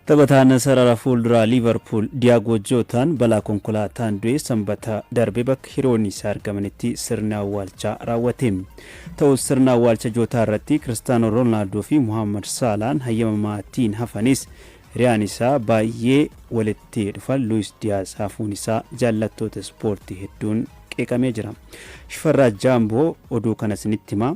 Taphataan sarara fuulduraa Liverpool Diogo jotaan balaa konkolaataan du'e sanbata darbe bakka hiriyoonni isaa argamanitti sirna awwaalchaa raawwate. Ta'us sirna awwaalcha jotaa irratti Cristiano Ronaldo fi Mohamed Salah hayyama maatiin hafanis hiriyaan isaa baay'ee walitti dhufan Luis Diaz hafuun isaa jaallattoota ispoortii hedduun qeeqamee jira. Shifarraa Jaamboo oduu kana isinitti hima.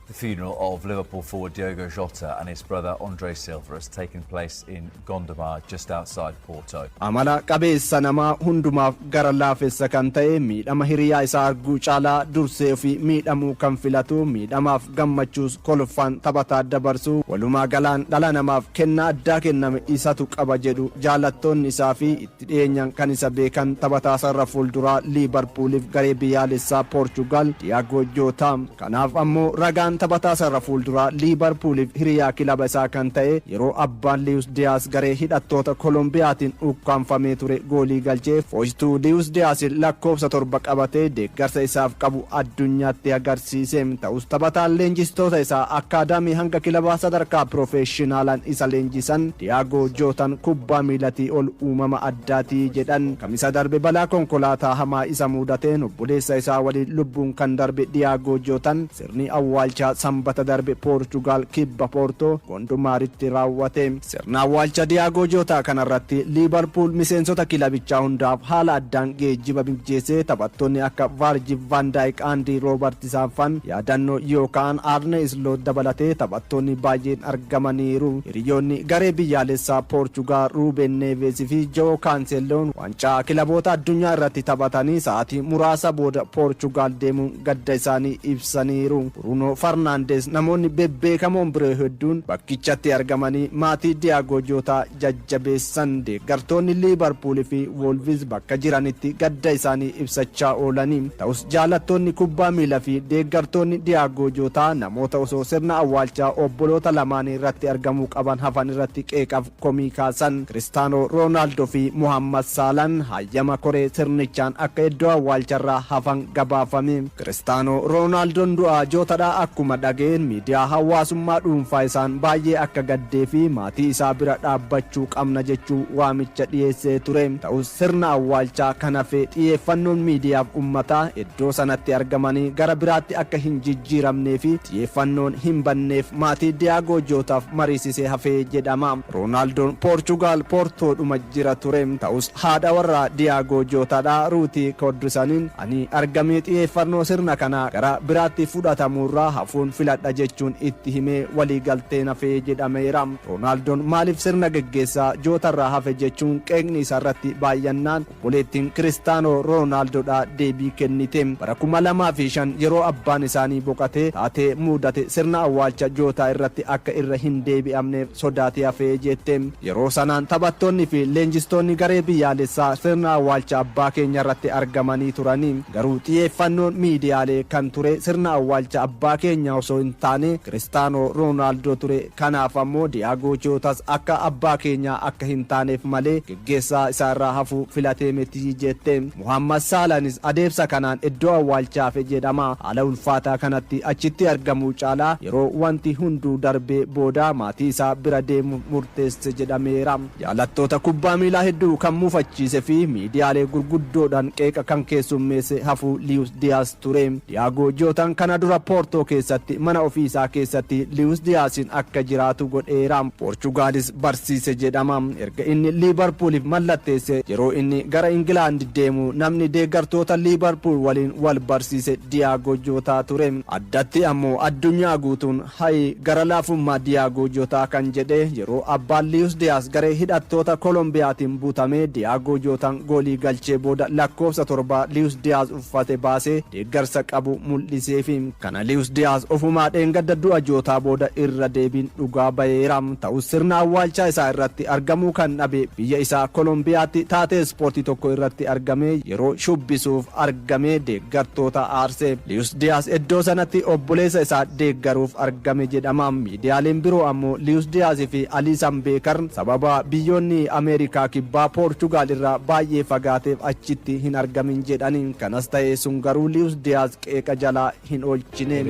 The funeral of Liverpool forward Diogo Jota and his brother Andre Silva has taken place in Gondomar, just outside Porto. Amala qabeessa nama hundumaaf gara laafessa kan ta'e miidhama hiriyaa isaa arguu caalaa dursee fi miidhamuu kan filatu miidhamaaf gammachuus kolfaan taphataa dabarsu walumaa galaan dhala namaaf kennaa addaa kenname isatu qaba jedhu jaalattoonni isaa fi itti dhiyeenyaan kan isa beekan taphataa sarara fuulduraa Liverpooliif garee biyyaalessaa Portugal Diogo Jota. Kanaaf ammoo ragaan taphataa sarara fuulduraa Liverpooliif hiriyaa kilaba isaa kan ta'e yeroo abbaan Luis Diaz garee hidhattoota Kolombiyaatiin ukkaanfamee ture goolii galchee foostuu Luis Diaz lakkoofsa 7 qabatee deeggarsa isaaf qabu addunyaatti agarsiise. Ta'us taphataan leenjistoota isaa akaadaamii hanga kilaba sadarkaa profeeshinaalaan isa leenjisan Diogo Jotaan kubbaa miilatii ol uumama addaatii jedhan. Kamisa darbe balaa konkolaataa hamaa isa mudateen obboleessa isaa waliin lubbuun kan darbe Diogo Jotaan sirni awwaalcha sanbata darbe Portugal kibba Porto Gondomaaritti raawwate. Sirna awwaalcha Diogo Jota kanarratti Liverpool miseensota kilabichaa hundaaf haala addaan geejjiba mijeessee taphattoonni akka Virgil van Dijk, Andy Robertson saafan yaadannoo yookaan Arne Slot dabalatee taphattoonni baay'een argamaniiru. Hiriyoonni garee biyyaalessaa Portugal Ruben fi Joao Cancelo wancaa kilaboota addunyaa irratti taphatanii sa'aatii muraasa booda Portugal deemuun gadda isaanii ibsaniiru. Bruno Fernandes namoonni bebbeekamoon biroo hedduun bakkichatti argamanii maatii Diogo Jota jajjabeessan. Deeggartoonni Liverpool fi Wolves bakka jiranitti gadda isaanii ibsachaa oolanii. Ta'us jaalattoonni kubbaa miilaa fi deeggartoonni Diogo Jota namoota osoo sirna awwaalchaa obboloota lamaanii irratti argamuu qaban hafan irratti qeeqaaf komii kaasan. Cristiano Ronaldo fi Mohamed Salah hayyama koree sirnichaan akka iddoo awwaalcharraa hafan gabaafame. Cristiano Ronaldoon du'a Jotaadhaa akkuma dhageen miidiyaa hawaasummaa dhuunfaa isaan baay'ee akka gaddee fi maatii isaa bira dhaabbachuu qabna jechuu waamicha dhiyeessee ture. Ta'us sirna awwaalchaa kanaafee xiyyeeffannoon miidiyaaf ummataa iddoo sanatti argamanii gara biraatti akka hin jijjiiramnee fi xiyyeeffannoon hin banneef maatii Diogo Jotaaf mariisisee hafee jedhama. Ronaldoon Portugal Portoodhuma jira ture. Ta'us haadha warraa Diogo Jotaadhaa Ruutii Koddisaniin ani argamee xiyyeeffannoo sirna kanaa gara biraatti fudhatamurraa hafuun filadha jechuun itti himee walii galtee hafee jedhameera. Ronaldoon maaliif sirna geggeessaa Jotarraa hafe jechuun qeeqni isarratti baay'annaan obboleettiin Cristiano Ronaldoodhaa deebii kennite. Bara 2005 yeroo abbaan isaanii boqatee taatee mudate sirna awwaalcha Jotaa irratti akka irra hin deebi'amneef sodaatee hafee jette. Yeroo sanaan taphattoonni fi leenjistoonni garee biyyaalessaa sirna awwaalcha abbaa keenya irratti argamanii turanii. Garuu xiyyeeffannoon miidiyaalee kan ture sirna awwaalcha abbaa keenya osoo hin taane Cristiano Ronaldo ture. Kanaaf ammoo Diogo Jotas akka abbaa keenya akka hin taaneef malee geggeessaa isaarraa hafuu filatee miti jette. Mohamed Salahnis adeemsa kanaan iddoo awwaalchaaf jedhama. Haala ulfaataa kanatti achitti argamuu caalaa yeroo wanti hunduu darbee booda maatii isaa bira deemu murteesse jedhameera. Jaalattoota kubbaa miilaa hedduu kan muufachiise fi miidiyaalee gurguddoodhaan qeeqa kan keessummeesse hafuu Luis Diaz ture. Diogo Jotaan kana dura Porto keessatti mana ofiisaa keessatti Luis Diazin akka jiraatu godheera. Portugalis barsiise jedhama. Erga inni Liverpooliif mallatteesse yeroo inni gara Ingilaand deemu namni deeggartoota Liverpool waliin wal barsiise Diogo Jota ture. Addatti ammoo addunyaa guutuun hay gara laafummaa Diogo Jota kan jedhe yeroo abbaan Luis Diaz garee hidhattoota Kolombiyaatiin butamee Diogo Jotaan goolii galchee booda lakkoofsa 7 Luis Diaz uffate baasee deeggarsa qabu mul'iseefi. Kana Luis Diaz ofumaa dheengadda du'a Jotaa booda irra deebiin dhugaa baheera. Ta'us sirna awwaalchaa isaa irratti argamuu kan dhabe biyya isaa Kolombiyaatti taatee ispoortii tokko irratti argamee yeroo shubbisuuf argamee deeggartoota aarse. Luis Diaz iddoo sanatti obboleessa isaa deeggaruuf argame jedhama. Miidiyaaleen biroo ammoo Luis Diaz fi Alisson Becker sababa biyyoonni Ameerikaa kibbaa Portugal irraa baay'ee fagaateef achitti hin argamin jedhaniin. Kanas ta'ee sun garuu Luis Diaz qeeqa jalaa hin oolchine.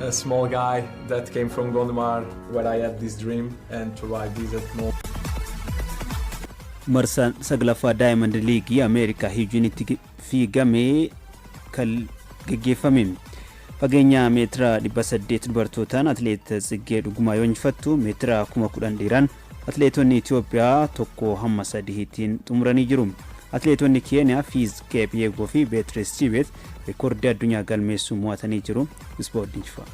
a small guy that came from Gondomar, where I had this dream, and to ride this at more. Marsan saglaffaa Diamond League Ameerikaa Hiijinitti fiigamee kan geggeeffame. Fageenya meetira 800 dubartootaan atleet Tsiggee Dhugumaa yoo injifattu meetira 10,000 dhiiraan atleetonni Itoophiyaa tokko hamma 3tiin xumuranii jiru. Atleetonni Keeniyaa Fiiz Keepyeegoo fi Beatrice Chibet Riikoordii Addunyaa galmeessuu mo'atanii jiru. Ispoortii injifata.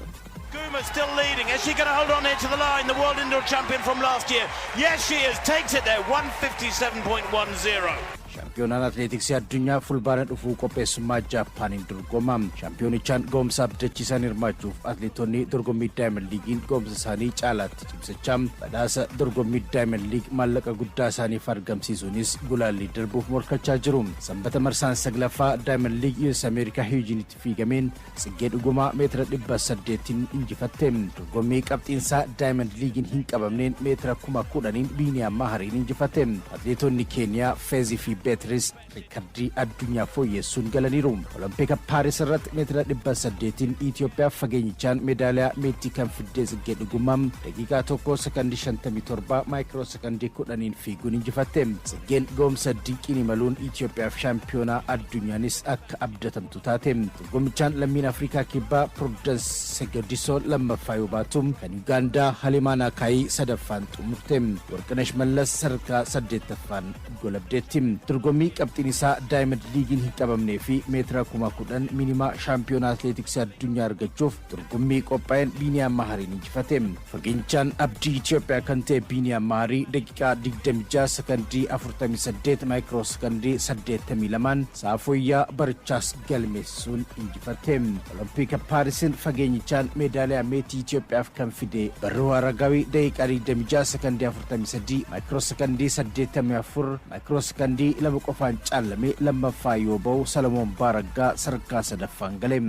Still leading. Is she going to hold on here to the line? The world indoor champion from last year. Yes, she is. Takes it there. 157.10. Shampiyonaan atleetiksii addunyaa fulbaana dhufuu qopheessummaa Jaappaaniin dorgoma. Shampiyoonichaan gahumsa abdachiisan hirmaachuuf atleetonni dorgommii Diamond Leaguein gahumsa isaanii caalaatti cimsachaa badhaasa dorgommii Diamond League maallaqa guddaa isaaniif argamsiisuunis gulaallii darbuuf morkachaa jiru. Sanbata marsaan saglaffaa Diamond League US Ameerikaa Hiijinitti fiigameen Tsiggee Dhugumaa meetira 800tiin injifatte. Dorgommii qabxiinsaa Diamond Leaguein hin qabamneen meetira 10,000 Biiniyaam Mahariin injifatte. Atleetonni Keeniyaa Feezi fi Beatrice Riikoordii Addunyaa fooyyessuun galaniiru. Olompika Paaris irratti meetira 800tiin Itoophiyaa fageenyichaan meedaaliyaa meetii kan fidde Tsiggee Dhugumaa daqiiqaa 1 sekondii 57 maayikiroo sekondii 10 fiiguun injifatte. Tsiggeen gahumsa dinqiin imaluun Itoophiyaaf shaampiyoonaa addunyaanis akka abdatamtu taate. Dorgommichaan lammiin Afrikaa kibbaa Prudence Segedisoo lammaffaa yoo baatu kan Ugaandaa Halimaan Akaayii sadaffaan xumurte. Warqinash Mallas sadarkaa 8ffaan golabdeetti. Dorgommii qabxiin isaa Diamond Leaguein hin qabamnee fi meetira 10,000 minimaa shaampiyoonaa atleetiksii addunyaa argachuuf dorgommii qophaa'een Biiniyaam Mahariin injifate. Fageenyichaan abdii Itoophiyaa kan ta'e Biiniyaam Maharii daqiiqaa 26 sekondii 48 maayikiroo sekondii 82 sa'a fooyyaa barichaas galmeessuun injifate. Olompika Paarisiin fageenyichaan meedaaliyaa meetii Itoophiyaaf kan fide Barruu Aragaawii daqiiqaa 26 sekondii 43 maayikiroo sekondii 84 maayikiroo sekondii lama qofaan caalame lammaffaa yoo ba'u Salamoon Baaraggaa sadarkaa sadaffaan gale.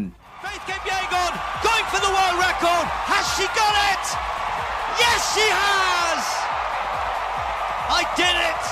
Faith Kipyegon going for the world record. Has she got it? Yes, she has. I did it.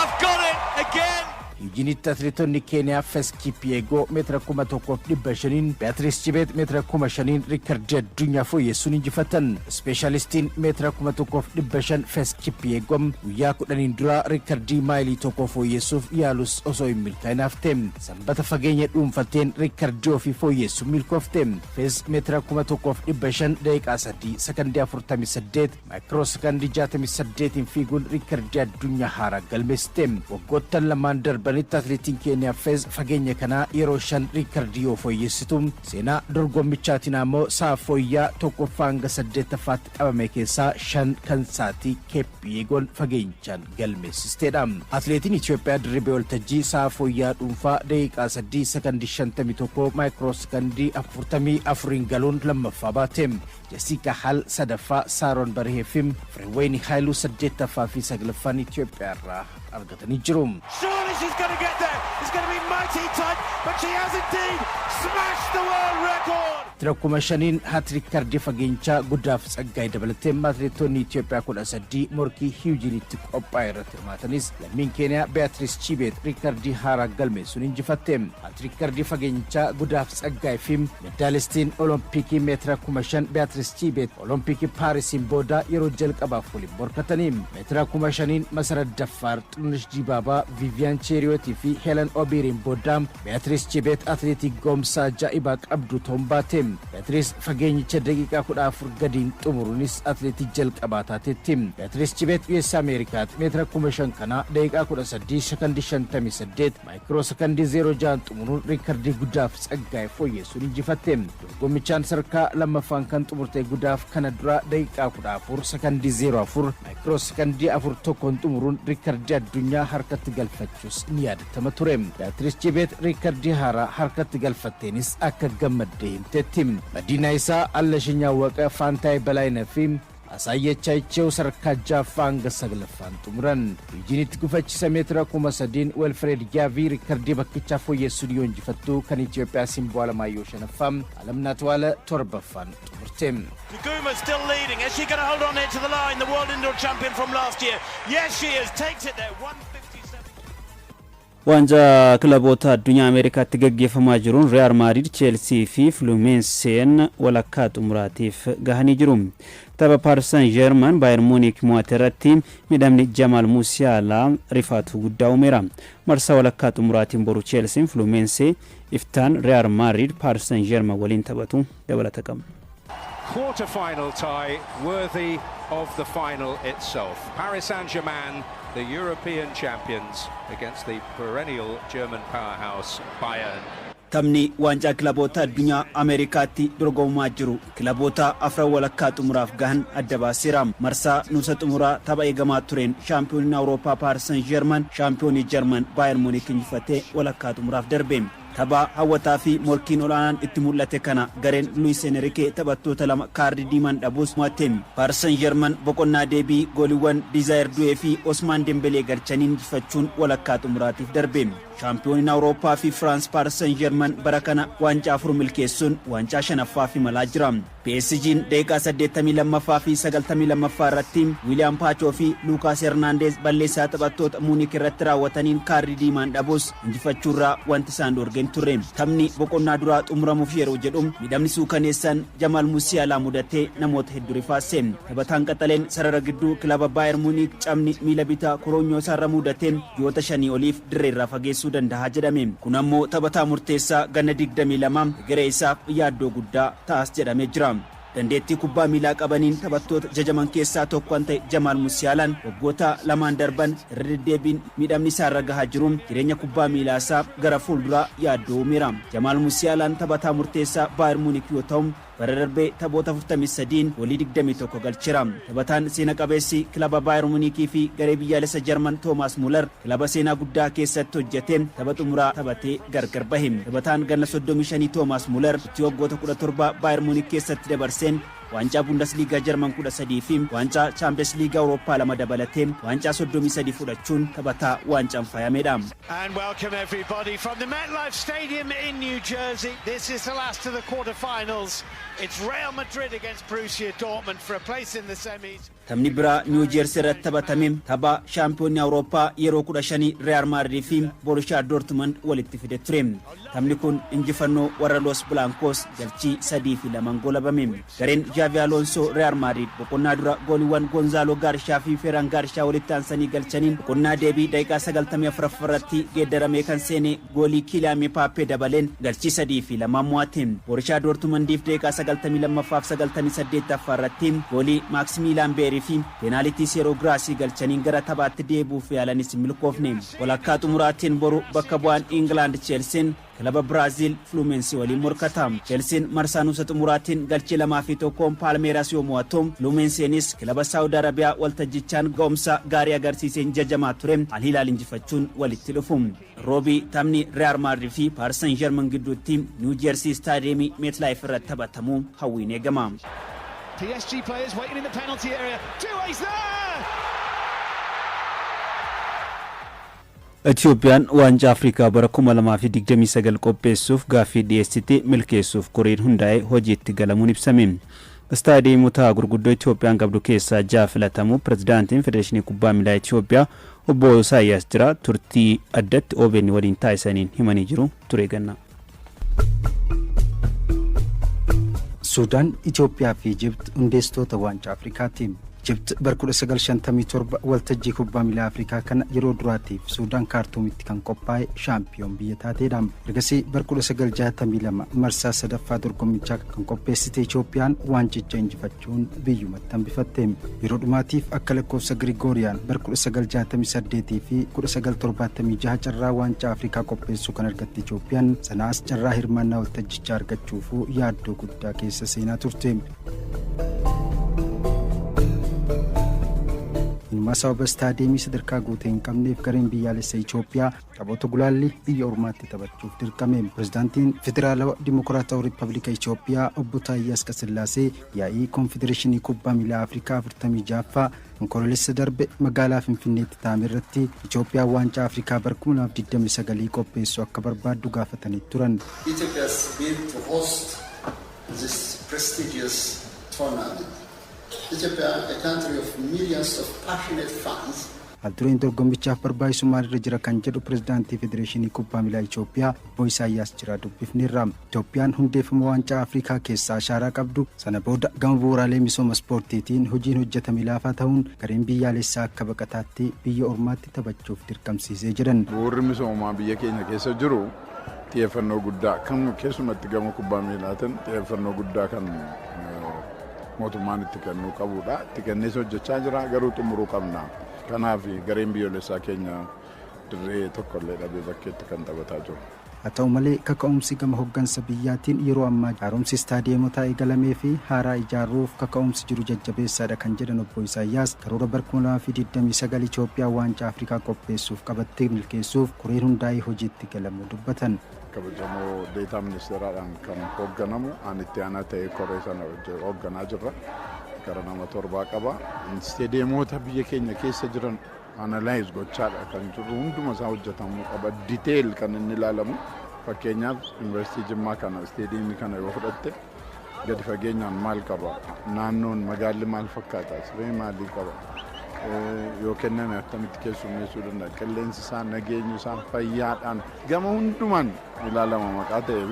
I've got it again. Hiijinitti atleetonni Keeniyaa Feez Kipyeegoo meetira 1,500 Beatrice Chibet meetira 5,000 Riikoordii Addunyaa fooyyessuun injifatan. Ispeeshaalistiin meetira 1,500 Feez Kipyeegoo guyyaa 10 dura Riikoordii maayilii 1 fooyyessuuf yaalus osoo hin milkaa'in hafte. Sanbata fageenya dhuunfateen Riikoordii ofii fooyyessuun milkoofte. Feez meetira 1,500 daqiiqaa 3 sekondii 48 maayikiroo sekondii 68 fiiguun Riikoordii Addunyaa haaraa galmeessite. Waggoottan lamaan darban Banitti atleetiin Keeniyaa Feez fageenya kanaa yeroo 5 Riikoordii yoo fooyyessitu seenaa dorgommichaatiin ammoo sa'a fooyyaa tokkoffaa hanga 8ffaatti qabame keessaa 5 kan saatii Kipyeegoon fageenyichaan galmeessisteedha. Atleetiin Itoophiyaa Dirribee Waltajjii sa'a fooyyaa dhuunfaa daqiiqaa 3 sekondii 51 maayikiroo sekondii 44 galuun lammaffaa baate. Jessica Hal sadaffaa, Saaroon Bareefim, Fireewayni Haayiluu 8ffaa fi 9ffaan Itoophiyaa irraa argatanii jiru. Surely she's going to get there. It's going to be mighty tight, but she has indeed smashed the world record. Tirakkuma shaniin hat-riikoordii fageenyichaa guddaaf Tsaggaayee dabalatee atleetonni Itoophiyaa 13 morkii Hiijinitti qophaa'e irratti hirmaatanis lammiin Keeniyaa Beatrice Chibet riikoordii haaraa galmeessuun injifatte. Hat-riikoordii fageenyichaa guddaaf Tsaggaayee fi medaalistiin Olompikii meetira 5,000 Beatrice Chibet Olompikii Paarisiin booda yeroo jalqabaaf waliin morkatanii. Meetira 5,000 Masarat Daffaar, Xurunesh Dibaabaa, Vivian Cheeriyooti fi Helen Obiriin booda Beatrice Chibet atleetii gahumsa ajaa'ibaa qabdu ta'uun baate. Beatrice fageenyicha daqiiqaa 14 gadiin xumuruunis atleetii jalqabaa taateetti. Beatrice Chibet US Ameerikaatti meetira 5,000 kana daqiiqaa 13 sekondii 58 maayikiroo sekondii 06 xumuruun riikoordii guddaaf Tsaggaayee fooyyessuun injifatte. Dorgommichaan sadarkaa lammaffaan kan xumurte guddaaf kana dura daqiiqaa 14 sekondii 04 maayikiroo sekondii 41 xumuruun riikoordii addunyaa harkatti galfachuus ni yaadatama ture. Beatrice Chibet riikoordii haaraa harkatti galfatteenis akka gammaddee himteetti. Madiina isaa Allashinyaa Waqa Faantaay Balaayina fi Asaayyachaaychoo sadarkaa jaaffaa hanga 9ffaan xumuran. Hiijinitti gufachisa meetira 3,000 Welfred Yaavii riikoordii bakkichaa fooyyessuun yoo injifattu kan Itoophiyaa Simboo Alamaayyoo 5ffaa Alamnaat Waala 7ffaan xumurte. Duguma still leading. Is she going to hold on here to the line? The world indoor champion from last year. Yes, she is. Takes it there. 157. Waanjaa kilaboota addunyaa Ameerikaatti gaggeeffamaa jiruun Real Madrid, Chelsea fi Fluminense walakkaa xumuraatiif gahanii jiru. Tapha Paris Saint-Germain Bayern Munich mo'ateerratti midhamni Jamal Musiala rifaatu guddaa uumeera. Marsaa walakkaa xumuraatiin boru Chelsea, Fluminense, iftaan Real Madrid, Paris Saint-Germain waliin taphatu dabalata qaba. Quarter-final tie worthy of the final itself. Paris Saint-Germain, the European champions, against the perennial German powerhouse Bayern. Taphni waanjaa kilaboota addunyaa Ameerikaatti dorgomaa jiru kilaboota afran walakkaa xumuraaf gahan adda baaseera. Marsaa nuusa xumuraa tapha eegamaa tureen shaampiyooniin Awurooppaa Paris Saint-Germain shaampiyoonii Jarman Bayern Munich injifatee walakkaa xumuraaf darbe. Tapha hawwataa fi morkiin olaanaan itti mul'ate kana gareen Luis Enrique taphattoota lama kaardii diimaan dhabuus mo'ate. Paris Saint-Germain boqonnaa deebii gooliiwwan Diaz fi Ousmane Dembélé galchaniin injifachuun walakkaa xumuraatiif darbe. Shaampiyooniin Awurooppaa fi France Paris Saint-Germain bara kana waancaa 4 milkeessuun waancaa 5ffaa fi malaa jira. PSG'n daqiiqaa 82ffaa fi 92ffaa irratti William Pacho fi Lucas Hernandez balleessaa taphattoota Munich irratti raawwataniin kaardii diimaan dhabuus injifachuurraa wanti isaan dorgen turre. Taphni boqonnaa duraa xumuramuuf yeroo jedhu midhamni suukaneessaan Jamal Musiala mudatee namoota hedduu rifaase. Taphataan qaxaleen sarara gidduu kilaba Bayern Munich cabni miila bitaa koroonyoo isaarra mudateen ji'oota 5 oliif dirreerraa fageessuu danda'a jedhame. Kun ammoo taphataa murteessaa ganna 22 garee isaaf yaaddoo guddaa taas jedhamee jira. Dandeettii kubbaa miilaa qabaniin taphattoota jajaman keessaa tokko kan ta'e Jamal Musialaan waggoota lamaan darban irra deddeebiin midhamni isaarra gahaa jiru jireenya kubbaa miilaa isaa gara fuulduraa yaaddoo uumeera. Jamal Musialaan taphataa murteessaa Bayern Munich yoo ta'u bara darbee taphoota 43 goolii 21 galcheera. Taphataan seena qabeessi kilaba Bayern Munich fi garee biyyaalessa Jarman Thomas Muller kilaba seenaa guddaa keessatti hojjetee tapha xumuraa taphatee gargar bahe. Taphataan ganna 35 Thomas Muller itti waggoota 17 Bayern Munich keessatti dabarseen waancaa Bundesliga Jarman 13 fi waancaa Champions League Awurooppaa 2 dabalatee waancaa 33 fudhachuun taphataa waancaan faayamedha. And welcome everybody from the MetLife Stadium in New Jersey. This is the last of the quarterfinals. It's Real Madrid against Borussia Dortmund for a place in the semis. Taphni biraa New Jersey irratti taphatame tapha shaampiyoonii Awurooppaa yeroo 15 Real Madrid fi Borussia Dortmund walitti fide ture. Taphni kun injifannoo warra Los Blancos galchii 3-2 goolabame. Gareen Xavi Alonso Real Madrid boqonnaa dura gooliiwwan Gonzalo Garcia fi Ferran Garcia walitti aansanii galchaniin boqonnaa deebii daqiiqaa 94 irratti geeddaramee kan seene goolii Kylian Mbappe dabaleen galchii 3-2 mo'ate. Borussia Dortmundiif daqiiqaa 92ffaa fi 98ffaa irratti goolii Maximilian Beeri fi penaltii Sero Grassi galchaniin gara taphaatti deebuuf yaalanis milkoofne. Walakkaa xumuraatiin boru bakka bu'aan England Chelsea kilaba Brazil Fluminense waliin morkata. Chelsea marsaa nuusa xumuraatiin galchii 2-1 Palmeiras yoo mo'atu, Fluminensenis kilaba Saudi Arabia waltajjichaan gahumsa gaarii agarsiiseen jajamaa ture Al Hilal injifachuun walitti dhufu. Roobii taphni Real Madrid fi Paris Saint-Germain gidduutti New Jersey Stadium MetLife irratti taphatamu hawwiin eegama. PSG players waiting in the penalty area. Two ways there! Ethiopian waanjaa Afrikaa bara 2029 qopheessuuf gaaffii dhiyeessite milkeessuuf koreen hundaa'e hojiitti galamuun ibsame. Istaadiyeemota gurguddoo Itoophiyaan qabdu keessaa 6 filatamu pirezidaantiin Federeeshinii Kubbaa Miilaa Itoophiyaa obbo Isaayyaas Jira turtii addatti OBN waliin taasisaniin himanii jiru ture ganna. Suudaan, Itoophiyaa fi Jibuuti hundeessitoota waanjaa Afrikaati. Jibuuti bara 1957 waltajjii kubbaa miilaa Afrikaa kana yeroo duraatiif Suudaan kaartuumitti kan qophaa'e shaampiyoon biyya taateedha. Ergasii bara 1962 marsaa sadaffaa dorgommichaa kan qopheessite Itoophiyaan waanjicha injifachuun biyyumatti hambifatte. Yeroo dhumaatiif akka lakkoofsa Girigooriyaan bara 1968 fi 1976 carraa waancaa Afrikaa qopheessuu kan argatte Itoophiyaan sanaas carraa hirmaannaa waltajjichaa argachuuf yaaddoo guddaa keessa seenaa turte. Sababa istaadiyeemii sadarkaa guutee hin qabneef gareen biyyaalessa Itoophiyaa taphoota gulaallii biyya ormaatti taphachuuf dirqame. Pirezidaantiin Federaalawaa Dimokiraatawaa Riippaabilika Itoophiyaa obbo Taayyaas Qasillaasee yaa'ii Konfedereeshinii Kubbaa Miilaa Afrikaa 46ffaa konkololessa darbe magaalaa Finfinneetti taa'ame irratti Itoophiyaan waancaa Afrikaa bara 2029 qopheessuu akka barbaaddu gaafatanii turan. Ethiopia's bid to host this prestigious tournament. Ethiopia, a country of millions of passionate fans, Haldureen dorgommichaaf barbaachisu maalirra jira kan jedhu pirezidaantii Federeeshinii Kubbaa Miilaa Itoophiyaa obbo Isaayyaas Jiraa dubbifneerra. Itoophiyaan hundeeffama waancaa Afrikaa keessaa ashaaraa qabdu sana booda gama bu'uuraalee misooma ispoortiitiin hojiin hojjetame laafaa ta'uun gareen biyyaalessaa akka baqataatti biyya ormaatti taphachuuf dirqamsiisee jiran. Bu'uurri misoomaa biyya keenya keessa jiru xiyyeeffannoo guddaa kan keessumatti gama kubbaa miilaatiin xiyyeeffannoo guddaa kan mootummaan itti kennuu qabudha. Itti kennees hojjechaa jira garuu xumuruu qabna. Kanaaf gareen biyyoolessaa keenya dirree tokkollee dhabee bakkeetti kan taphataa jiru. Haa ta'u malee kaka'umsi gama hoggansa biyyaatiin yeroo ammaa haaromsi istaadiyeemotaa eegalamee fi haaraa ijaaruuf kaka'umsi jiru jajjabeessaadha kan jedhan obbo Isaayyaas karoora bara 2029 Itoophiyaa waancaa Afrikaa qopheessuuf qabattee milkeessuuf koreen hundaa'ee hojiitti galamuu dubbatan. Kabajamoo deetaa ministeeraadhaan kan hoogganamu ani itti aanaa ta'ee koree sana hoogganaa jirra. Gara nama 7 qaba. Istaadiyeemota biyya keenya keessa jiran analyze gochaadha kan jiru hunduma isaa hojjetamuu qaba. Detail kan inni ilaalamu fakkeenyaaf Yuunivarsiitii Jimmaa kana istaadiyeemii kana yoo fudhatte gadi fageenyaan maal qaba? Naannoon magaalli maal fakkaata? Siree maalii qaba? Yoo kenname akkamitti keessummeessuu danda'a? Qilleensi isaa, nageenyi isaa, fayyaadhaan gama hundumaan ilaalama maqaa ta'eef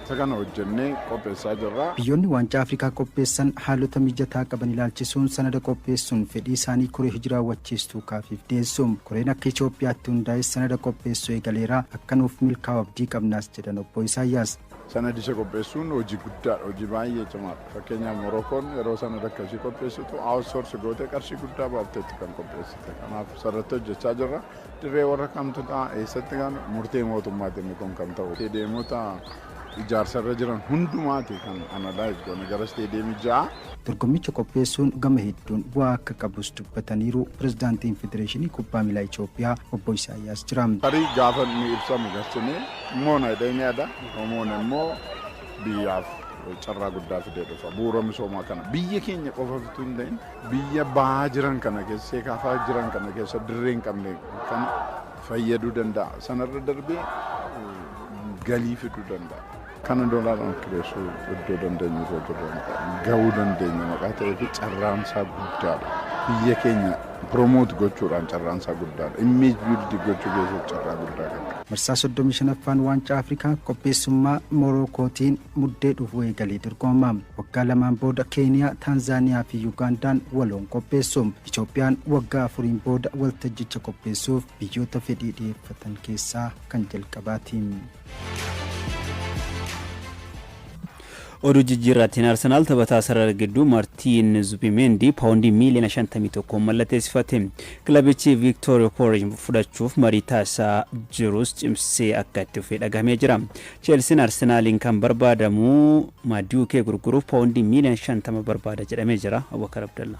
isa kana hojjennee qopheessaa jirra. Biyyoonni waancaa Afrikaa qopheessan haalota mijataa qaban ilaalchisuun sanada qopheessuun fedhii isaanii koree hojii raawwachiistuu kaafiif dhiyeessuun koreen akka Itoophiyaatti hundaa'e sanada qopheessuu eegaleera akka nuuf milkaa'u abdii qabnaas jedhan obbo Isaayyaas. Sanadicha qopheessuun hojii guddaadha, hojii baay'ee cimaadha. Fakkeenyaaf Morookoon yeroo sanada akkasii qopheessitu outsource gootee qarshii guddaa baafteetti kan qopheessite. Kanaaf sarratti hojjechaa jirra. Dirree warra kamtu ta'a eessatti kan murtee mootummaatiin kun kan ta'u. Istaadiyeemota ijaarsarra jiran hundumaati kan analyze goone gara istaadiyeemii 6. Dorgommicha qopheessuun gama hedduun bu'aa akka qabus dubbataniiru pirezidaantiin Federeeshinii Kubbaa Miilaa Itoophiyaa obbo Isaayyaas Jiraa. Tarii gaafa ni ibsamu garsinee moona hidheenyaadha. Moona immoo biyyaaf carraa guddaa fidee dhufa. Bu'uura misoomaa kana biyya keenya qofa fituu hin ta'in biyya bahaa jiran kana keessa seekaafaa jiran kana keessa dirree hin qabne kan fayyaduu danda'a. Sanarra darbee galii fiduu danda'a. Kana doolaaraan kireessuu iddoo dandeenyu gahuu dandeenya maqaa ta'ee fi carraansaa guddaadha. Biyya keenya promote gochuudhaan carraansaa guddaadha. Image build gochuu keessatti carraa guddaa qaba. Marsaa 35ffaan waancaa Afrikaa qopheessummaa Morokootiin muddee dhufu eegalee dorgomama. Waggaa 2 booda Keeniyaa, Taanzaaniyaa fi Yugaandaan waloon qopheessu. Itoophiyaan waggaa 4 booda waltajjicha qopheessuuf biyyoota fedhii dhiyeeffatan keessaa kan jalqabaati. Oduu Jijjiirraatiin Arsenaal taphataa sarara gidduu Maartiin Zubimeendii paawundii miiliyoona 51 mallatteessifate. Kilabichi Victoria Porridge fudhachuuf marii taasisaa jirus cimsee akka itti fufee dhagamee jira. Cheelseen Arsenaaliin kan barbaadamu Maduukee gurguruuf paawundii miiliyoona 50 barbaada jedhamee jira. Abubakar Abdallah.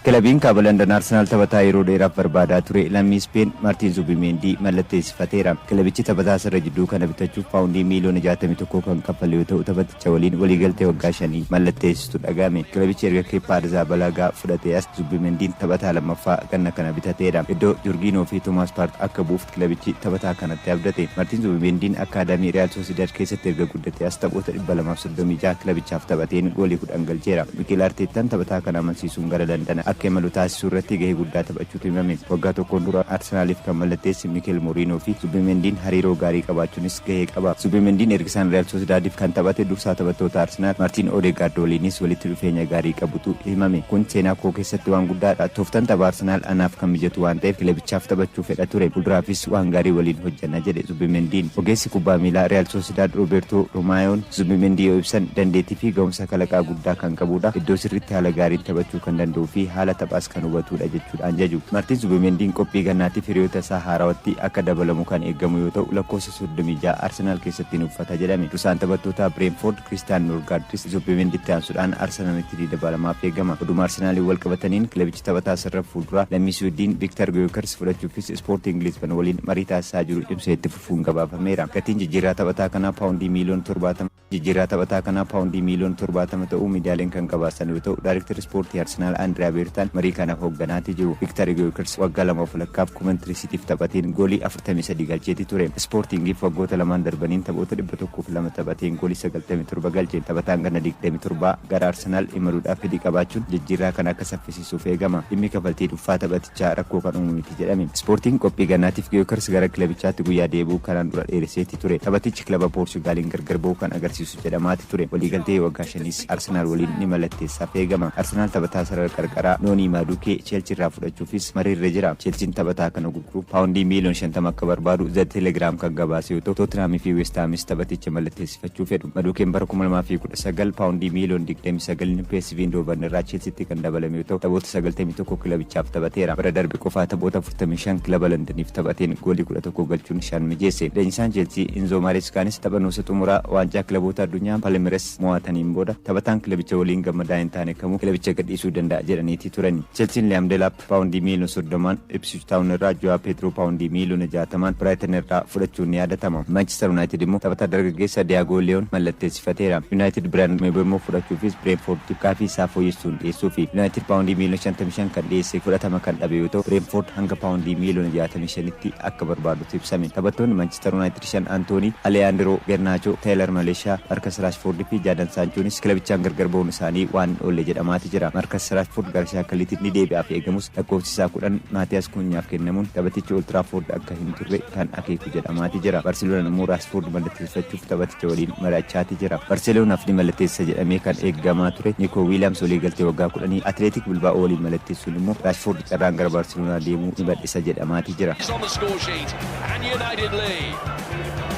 Kilabiin kaaba London Arsenaal taphataa yeroo dheeraaf barbaadaa ture lammii Speen Maartiin Zubimeendii mallatteessifateera. Kilabichi taphataa sarara gidduu kana bitachuuf paawundii miiliyoona 61 kan kaffale yoo ta'u taphaticha waliin waliigaltee waggaa 5 mallatteessitu dhagame. Kilabichi erga Keepaa Arrizabalagaa fudhatee as Zubimeendiin taphataa lammaffaa kana bitateera. Iddoo Jorginoo fi Toomaas Paartii akka buuft kilabichi taphataa kanatti abdate. Maartiin Zubimeendiin akaadaamii Real Sociedad keessatti erga guddate as taphoota 236 kilabichaaf taphateen goolii 10 galcheera. Mikel Arteetaan taphataa kana amansiisuun gara London akka imalu taasisuu irratti gahee guddaa taphachuutu himame. Waggaa tokkoon dura Arsenaaliif kan mallatteesse Mikel Moriinoo fi Zubimeendiin hariiroo gaarii qabaachuunis gahee qaba. Zubimeendiin erga isaan Real Sociedadiif kan taphate dursaa taphattoota Arsenaal Maartiin Odegaard waliinis walitti dhufeenya gaarii qabutu himame. Kun seenaa koo keessatti waan guddaadha. Tooftaan tapha Arsenaal anaaf kan mijatu waan ta'eef kilabichaaf taphachuu fedha ture. Fuulduraafis waan gaarii waliin hojjanna jedhe Zubimeendiin. Ogeessi kubbaa miilaa Real Sociedad Roberto Romaayoon Zubimeendi yoo ibsan dandeettii fi gahumsa kalaqaa guddaa kan qabudha. Iddoo sirriitti haala gaariin taphachuu kan danda'uu fi haala taphaas kan hubatudha jechuudhaan jaju. Maartiin Zubimeendiin qophii gannaatiif hiriyoota isaa haarawatti akka dabalamu kan eegamu yoo ta'u lakkoofsa 36 Arsenaal keessatti uffata jedhame. Dursaan taphattoota Brentford Christian Norgaardis Zubimeenditti aansuudhaan Arsenaalitti dabalamaaf eegama. Oduma Arsenaaliin wal qabataniin kilabichi taphataa sarara fuulduraa lammii Swiidin Victor Gyökeres fudhachuufis Sporting Lisbon waliin marii taasisaa jiru cimsee itti fufuun gabaafameera. Gatiin jijjiirraa taphataa kanaa paawundii miiliyoona 70 Jijjiirraa taphataa kanaa paawundii miiliyoona 70 ta'uu miidiyaaleen kan gabaasan yoo ta'u Daayirektarri ispoortii Arsenaal Andriyaa Beertaan marii kanaaf hoogganaati jiru. Viktar Gyökeres waggaa 2.5 Coventry Cityf taphateen goolii 43 galcheeti ture. Ispoortiingiif waggoota lamaan darbaniin taphoota 102 taphateen goolii 97 galcheen taphataan gana 27 gara Arsenaal imaluudhaaf fedhii qabaachuun jijjiirraa kana akka saffisiisuuf eegama. Dhimmi kafaltii dhuunfaa taphatichaa rakkoo kan uumu miti jedhame. Ispoortiin qophii gannaatiif Gyökeres gara kilabichaatti guyyaa deebi'uu kanaan dura dheeresseeti ture. Taphatichi kilaba Poorchugaaliin gargar ba'uu kan agarsiisu jedhamaati ture. Waliigaltee waggaa 5 Arsenaal waliin ni mallatteessaaf eegama. Arsenaal taphataa sarara qarqaraa Noonii Maadukee Cheelsii irraa fudhachuufis mariirra jira. Cheelsiin taphataa kana gurguruuf paawundii miiliyoona 50 akka barbaadu The Telegram kan gabaase yoo ta'u Tottenham fi West Hamis taphaticha mallatteessifachuu fedhu. Madukeen bara 2019 paawundii miiliyoona 29 PSV Eindhoven irraa Cheelsiitti kan dabalame yoo ta'u taphoota 91 kilabichaaf taphateera. Bara darbe qofaa taphoota 45 kilaba Londoniif taphateen goolii 11 galchuun shan mijeesse. Leenjisaan Cheelsii Enzo Marescaanis taphannoota xumuraa waancaa kilaboota addunyaa Palmeiras mo'ataniin booda taphataan kilabicha waliin gammadaa hin taane kamuu kilabicha gadhiisuu danda'a jedhaniiti turan. Cheelsiin Liam Delap paawundii miiliyoona 30 Ipswich Town irraa Joao Pedro paawundii miiliyoona 60 Brighton irraa fudhachuun ni yaadatama. Manchester United immoo taphataa dargaggeessa Diego Leon mallatteessifateera. United Brand Mbeumo fudhachuufis Brentford xiqqaafii isaa fooyyessuun dhiyeessuu fi United paawundii miiliyoona 55 kan dhiyeesse fudhatama kan dhabe yoo ta'u Brentford hanga paawundii miiliyoona 65tti akka barbaadutti ibsame. Taphattoonni Manchester United shan Anthony, Alejandro Garnacho, Taylor Malaysia, Marcus Rashford fi Jadon Sanchonis kilabichaan gargar ba'uun isaanii waan oolle jedhamaati jira. Marcus Rashford gara shaakaliitti ni deebi'aaf eegamus lakkoofsi isaa 10 Maatiyaas Kunyaaf kennamuun taphatichi Old Trafford akka hin turre kan akeeku jedhamaati jira. Barcelona immoo Rashford mallatteessifachuuf taphaticha waliin mari'achaati jira. Barcelonaaf ni mallatteessa jedhamee kan eeggamaa ture Nico Williams waliigaltee waggaa 10 Athletic Bilbao waliin mallatteessuun immoo Rashford carraan gara Barcelona deemuu ni bal'isa jedhamaati jira. On the score sheet and United lead.